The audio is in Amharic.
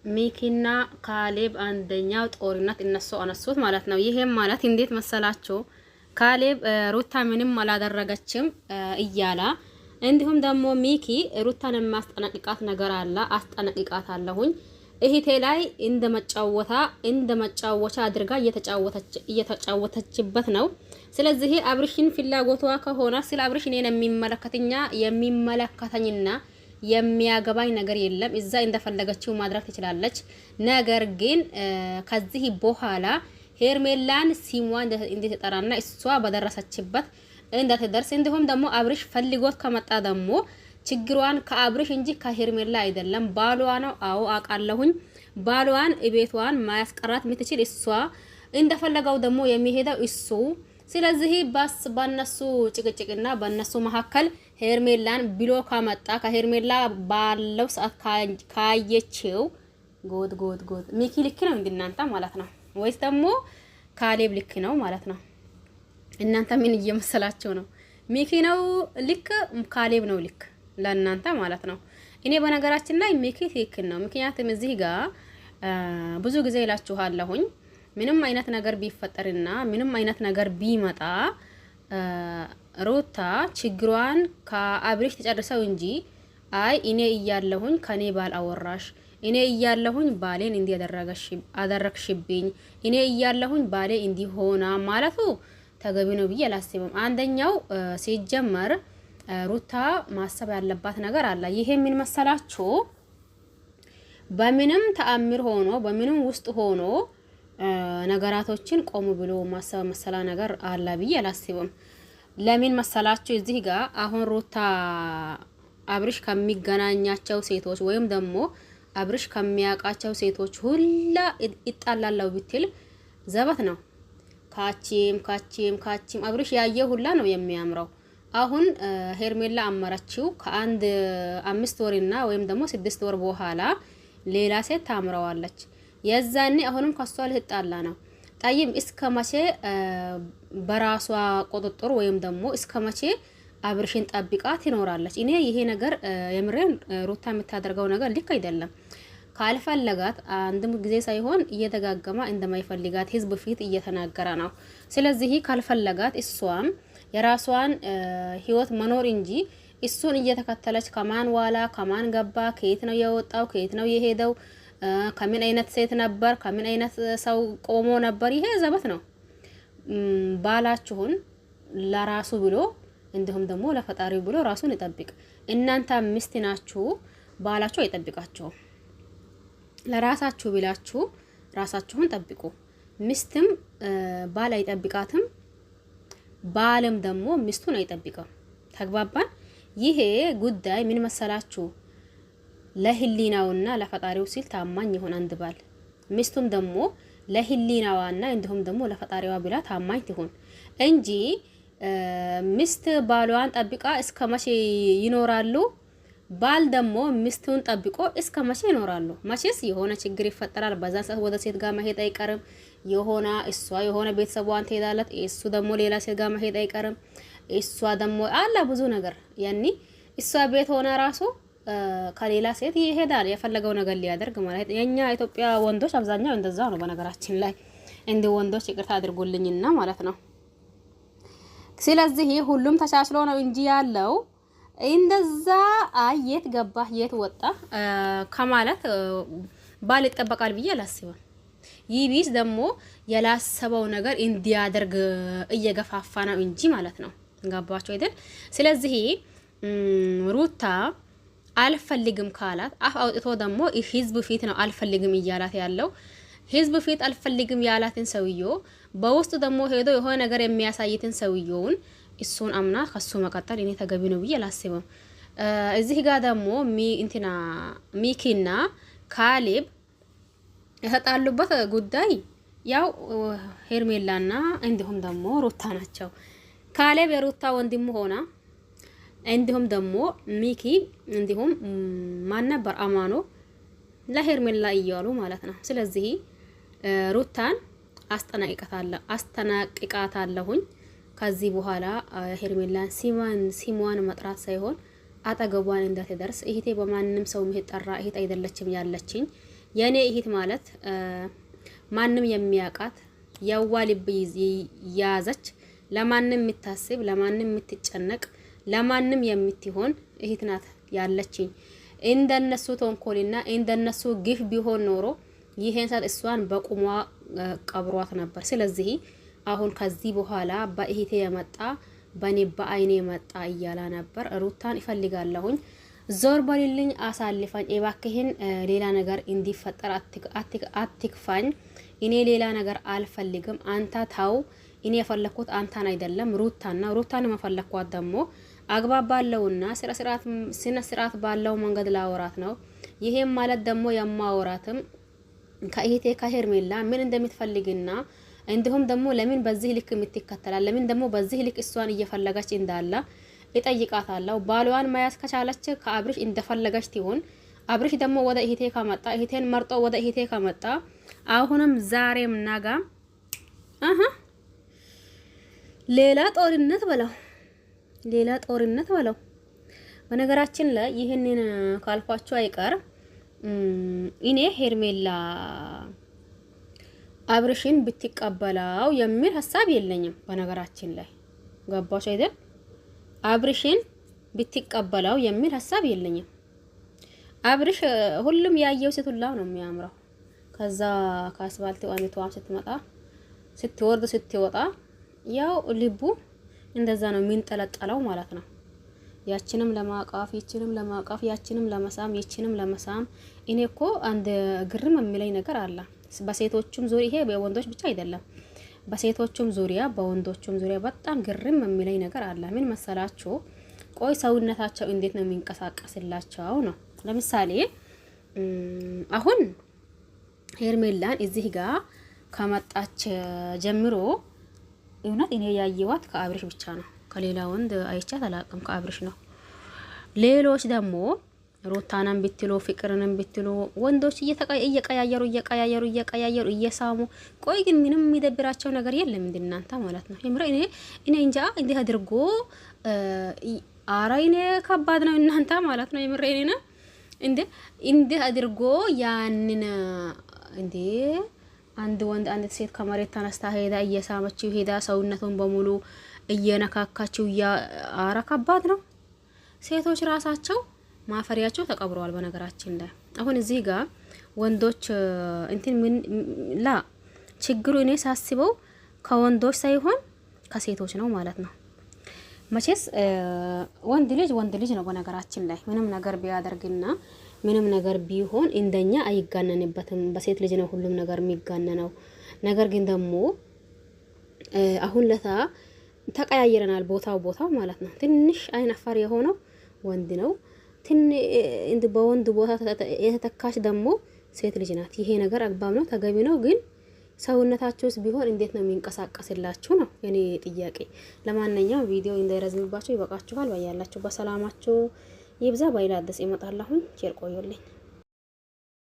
ሚኪና ካሌብ አንደኛው ጦርነት እነሱ አነሱት ማለት ነው። ይሄም ማለት እንዴት መሰላችሁ? ካሌብ ሩታ ምንም አላደረገችም እያላ እንዲሁም ደግሞ ሚኪ ሩታን የማስጠነቅቃት ነገር አለ አስጠነቅቃት አለሁኝ እህቴ ላይ እንደ መጫወቻ አድርጋ እየተጫወተችበት ነው። ስለዚህ አብርሽን ፍላጎቷ ከሆነ ስለ አብርሽ እኔን የሚመለከተኝና የሚያገባኝ ነገር የለም። እዛ እንደፈለገችው ማድረግ ትችላለች። ነገር ግን ከዚህ በኋላ ሄርሜላን ሲሟ እንድትጠራና እሷ በደረሰችበት እንዳትደርስ እንዲሁም ደግሞ አብርሽ ፈልጎት ከመጣ ደግሞ ችግሯን ከአብርሽ እንጂ ከሄርሜላ አይደለም። ባሏ ነው። አዎ አውቃለሁኝ። ባሏን ቤቷን ማያስቀራት የምትችል እሷ እንደፈለገው ደግሞ የሚሄደው እሱ። ስለዚህ በነሱ ጭቅጭቅና በነሱ መካከል ሄርሜላን ብሎ ካመጣ ከሄርሜላ ባለው ሰዓት ካየችው ጎድ ሚኪ ልክ ነው እንድናንተ ማለት ነው ወይስ ደግሞ ካሌብ ልክ ነው ማለት ነው? እናንተ ምን እየመሰላችሁ ነው? ሚኪ ነው ልክ ካሌብ ነው ልክ ለእናንተ ማለት ነው? እኔ በነገራችን ላይ ሚኪ ትክክል ነው። ምክንያቱም እዚህ ጋር ብዙ ጊዜ እላችኋለሁኝ ምንም አይነት ነገር ቢፈጠርና ምንም አይነት ነገር ቢመጣ ሩታ ችግሯን ከአብርሽ ተጨርሰው እንጂ አይ እኔ እያለሁኝ ከኔ ባል አወራሽ፣ እኔ እያለሁኝ ባሌን አደረግሽብኝ፣ እኔ እያለሁኝ ባሌ እንዲሆና ማለቱ ተገቢ ነው ብዬ አላስብም። አንደኛው ሲጀመር ሩታ ማሰብ ያለባት ነገር አለ። ይሄ ምን መሰላችሁ? በምንም ተአምር ሆኖ በምንም ውስጥ ሆኖ ነገራቶችን ቆሙ ብሎ ማሰብ መሰላ ነገር አለ ብዬ አላስብም። ለምን መሰላችሁ? እዚህ ጋር አሁን ሩታ አብርሽ ከሚገናኛቸው ሴቶች ወይም ደግሞ አብርሽ ከሚያውቃቸው ሴቶች ሁላ ይጣላለው ብትል ዘበት ነው። ካቺም አብርሽ ያየ ሁላ ነው የሚያምረው። አሁን ሄርሜላ አመረችው ከአንድ 5 ወርና ወይም ደግሞ 6 ወር በኋላ ሌላ ሴት ታምረዋለች። የዛኔ አሁንም ከሷ ልትጣላ ነው። ጠይም እስከ መቼ በራሷ ቁጥጥር ወይም ደግሞ እስከ መቼ አብርሽን ጠብቃ ትኖራለች? እኔ ይሄ ነገር የምሬን ሩታ የምታደርገው ነገር ልክ አይደለም። ካልፈለጋት አንድም ጊዜ ሳይሆን እየተጋገማ እንደማይፈልጋት ህዝብ ፊት እየተናገረ ነው። ስለዚህ ካልፈለጋት እሷም የራሷን ህይወት መኖር እንጂ እሱን እየተከተለች ከማን ዋላ ከማን ገባ፣ ከየት ነው የወጣው፣ ከየት ነው የሄደው፣ ከምን አይነት ሴት ነበር፣ ከምን አይነት ሰው ቆሞ ነበር፣ ይሄ ዘበት ነው። ባላችሁን ለራሱ ብሎ እንዲሁም ደግሞ ለፈጣሪው ብሎ ራሱን ይጠብቅ። እናንተ ሚስት ናችሁ፣ ባላችሁ አይጠብቃችሁም። ለራሳችሁ ብላችሁ ራሳችሁን ጠብቁ። ሚስትም ባል አይጠብቃትም፣ ባልም ደግሞ ሚስቱን አይጠብቅም። ተግባባን? ይሄ ጉዳይ ምን መሰላችሁ? ለህሊናውና ለፈጣሪው ሲል ታማኝ ይሆን አንድ ባል፣ ሚስቱም ደግሞ ለህሊናዋና እንዲሁም ደግሞ ለፈጣሪዋ ብላ ታማኝ ትሆን እንጂ ሚስት ባሏን ጠብቃ እስከ መቼ ይኖራሉ? ባል ደግሞ ሚስቱን ጠብቆ እስከ መቼ ይኖራሉ? መቼስ የሆነ ችግር ይፈጠራል። በዛ ሰዓት ወደ ሴት ጋር መሄድ አይቀርም። እሷ የሆነ ቤተሰቧን ትሄዳለች፣ እሱ ደግሞ ሌላ ሴት ጋር መሄድ አይቀርም። እሷ ደግሞ አለ ብዙ ነገር ያኒ እሷ ቤት ሆነ ራሱ ከሌላ ሴት ይሄዳል የፈለገው ነገር ሊያደርግ ማለት። የኛ ኢትዮጵያ ወንዶች አብዛኛው እንደዛ ነው። በነገራችን ላይ እንደ ወንዶች ይቅርታ አድርጉልኝና ማለት ነው። ስለዚህ ሁሉም ተቻችሎ ነው እንጂ ያለው እንደዛ የት ገባ የት ወጣ ከማለት ባል ይጠበቃል ብዬ አላስብም። ይቢስ ደግሞ ያላሰበው ነገር እንዲያደርግ እየገፋፋ ነው እንጂ ማለት ነው። ገባችሁ አይደል? ስለዚህ ሩታ አልፈልግም ካላት አፍ አውጥቶ ደግሞ ህዝብ ፊት ነው አልፈልግም እያላት ያለው። ህዝብ ፊት አልፈልግም ያላትን ሰውዬው በውስጥ ደግሞ ሄዶ የሆነ ነገር የሚያሳይትን ሰውዬውን እሱን አምና ከሱ መቀጠል እኔ ተገቢ ነው ብዬ አላስብም። እዚህ ጋር ደግሞ ሚኪና ካሌብ የተጣሉበት ጉዳይ ያው ሄርሜላና እንዲሁም ደግሞ ሩታ ናቸው። ካሌብ የሩታ ወንድም ሆና እንዲሁም ደግሞ ሚኪ እንዲሁም ማን ነበር አማኖ ለሄርሜላ እያሉ ማለት ነው። ስለዚህ ሩታን አስጠናቅቃታለሁኝ። ከዚህ በኋላ ሄርሜላን ሲሟን መጥራት ሳይሆን አጠገቧን እንዳትደርስ። እህቴ በማንም ሰው ምትጠራ እህት አይደለችም ያለችኝ። የኔ እህት ማለት ማንም የሚያውቃት የዋ ልብ ያዘች ለማንም የምታስብ ለማንም የምትጨነቅ ለማንም የምትሆን እህት ናት ያለችኝ። እንደነሱ ተንኮልና እንደነሱ ግፍ ቢሆን ኖሮ ይሄን ሰዓት እሷን በቁሟ ቀብሯት ነበር። ስለዚህ አሁን ከዚህ በኋላ በእህቴ የመጣ በኔ በአይኔ መጣ እያላ ነበር። ሩታን ይፈልጋለሁኝ ዞር በልልኝ አሳልፋኝ እባክህን ሌላ ነገር እንዲፈጠር አትክፋኝ። እኔ ሌላ ነገር አልፈልግም። አንተ ታው እኔ የፈለኩት አንተን አይደለም ሩታን መፈለኳት ደግሞ አግባብ ባለውና ስነ ስርዓት ባለው መንገድ ላወራት ነው። ይሄም ማለት ደግሞ የማወራትም ከእህቴ ከሄርሜላ ምን እንደምትፈልግና እንዲሁም ደግሞ ለምን በዚህ ልክ የምትከተላል ለምን ደግሞ በዚህ ልክ እሷን እየፈለገች እንዳለ እጠይቃታለሁ። ባሏን መያዝ ከቻለች ከአብርሽ እንደፈለገች ትሆን። አብርሽ ደግሞ ወደ እህቴ ከመጣ እህቴን መርጦ ወደ እህቴ ከመጣ አሁንም ዛሬም ነገም ሌላ ጦርነት በለው። በነገራችን ላይ ይህንን ካልኳቸው አይቀር እኔ ሄርሜላ አብርሽን ብትቀበላው የሚል ሐሳብ የለኝም። በነገራችን ላይ ገባሽ አይደል? አብርሽን ብትቀበላው የሚል ሐሳብ የለኝም። አብርሽ ሁሉም ያየው ሴቱላው ነው የሚያምረው። ከዛ ከአስፋልት ወንቷም ስትመጣ ስትወርድ ስትወጣ ያው ልቡ እንደዛ ነው የሚንጠለጠለው ማለት ነው። ያችንም ለማቃፍ ይችንም ለማቃፍ ያችንም ለመሳም ይችንም ለመሳም። እኔ እኮ አንድ ግርም የሚለኝ ነገር አለ። በሴቶቹም ዙሪያ ይሄ በወንዶች ብቻ አይደለም፣ በሴቶቹም ዙሪያ በወንዶቹም ዙሪያ በጣም ግርም የሚለኝ ነገር አለ። ምን መሰላችሁ? ቆይ ሰውነታቸው እንዴት ነው የሚንቀሳቀስላቸው ነው። ለምሳሌ አሁን ሄርሜላን እዚህ ጋር ከመጣች ጀምሮ እውነት እኔ ያየዋት ከአብርሽ ብቻ ነው። ከሌላ ወንድ አይቻት አላቅም፣ ከአብርሽ ነው። ሌሎች ደግሞ ሩታናን ብትሉ ፍቅርንም ብትሉ ወንዶች እየቀያየሩ እየሳሙ። ቆይ ግን ምንም የሚደብራቸው ነገር የለም እናንተ ማለት ነው። የምረ እኔ እንጃ እንዴ አድርጎ አራይኔ ከባድ ነው እናንተ ማለት ነው። የምረ እኔ እንዴ አድርጎ ያንን እንዴ አንድ ወንድ አንድ ሴት ከመሬት ተነስታ ሄዳ እየሳመችው ሄዳ ሰውነቱን በሙሉ እየነካካችው አራ ከባድ ነው። ሴቶች ራሳቸው ማፈሪያቸው ተቀብረዋል። በነገራችን ላይ አሁን እዚህ ጋር ወንዶች እንትን ምን ላ ችግሩ እኔ ሳስበው ከወንዶች ሳይሆን ከሴቶች ነው ማለት ነው። መቼስ ወንድ ልጅ ነው። በነገራችን ላይ ምንም ነገር ቢያደርግና ምንም ነገር ቢሆን እንደኛ አይጋነንበትም። በሴት ልጅ ነው ሁሉም ነገር የሚጋነነው። ነገር ግን ደግሞ አሁን ለታ ተቀያይረናል ቦታው ማለት ነው። ትንሽ አይን አፋር የሆነው ወንድ ነው። በወንድ ቦታ የተተካች ደግሞ ሴት ልጅ ናት። ይሄ ነገር አግባብ ነው ተገቢ ነው። ግን ሰውነታችሁስ ቢሆን እንዴት ነው የሚንቀሳቀስላችሁ ነው የኔ ጥያቄ። ለማንኛውም ቪዲዮ እንዳይረዝምባችሁ ይበቃችኋል። ባያላችሁ በሰላማችሁ ይብዛ። ባይላ አዲስ ይመጣላሁ። ቸር ቆዩልኝ።